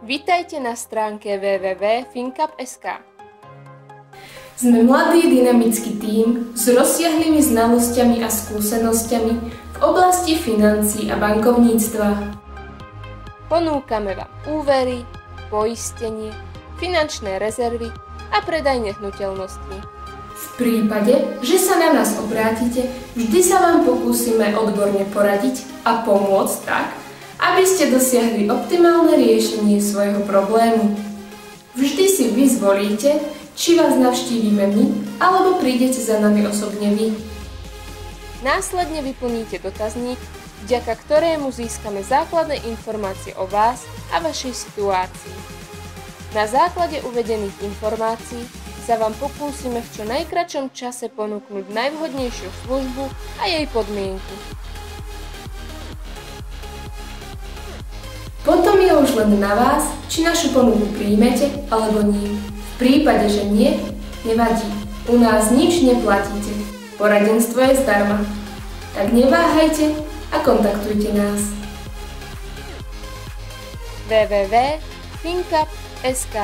Vitajte na stránke www.fincap.sk. Sme mladý dynamický tím s rozsiahlymi znalosťami a skúsenosťami v oblasti financií a bankovníctva. Ponúkame vám úvery, poistenie, finančné rezervy a predaj nehnuteľností. V prípade, že sa na nás obrátite, vždy sa vám pokúsime odborne poradiť a pomôcť tak, aby ste dosiahli optimálne riešenie svojho problému. Vždy si vy zvolíte, či vás navštívime my, alebo prídete za nami osobne vy. Následne vyplníte dotazník, vďaka ktorému získame základné informácie o vás a vašej situácii. Na základe uvedených informácií sa vám pokúsime v čo najkratšom čase ponúknuť najvhodnejšiu službu a jej podmienky. Potom je už len na vás, či našu ponuku príjmete alebo nie. V prípade, že nie, nevadí. U nás nič neplatíte. Poradenstvo je zdarma. Tak neváhajte a kontaktujte nás. www.fincap.sk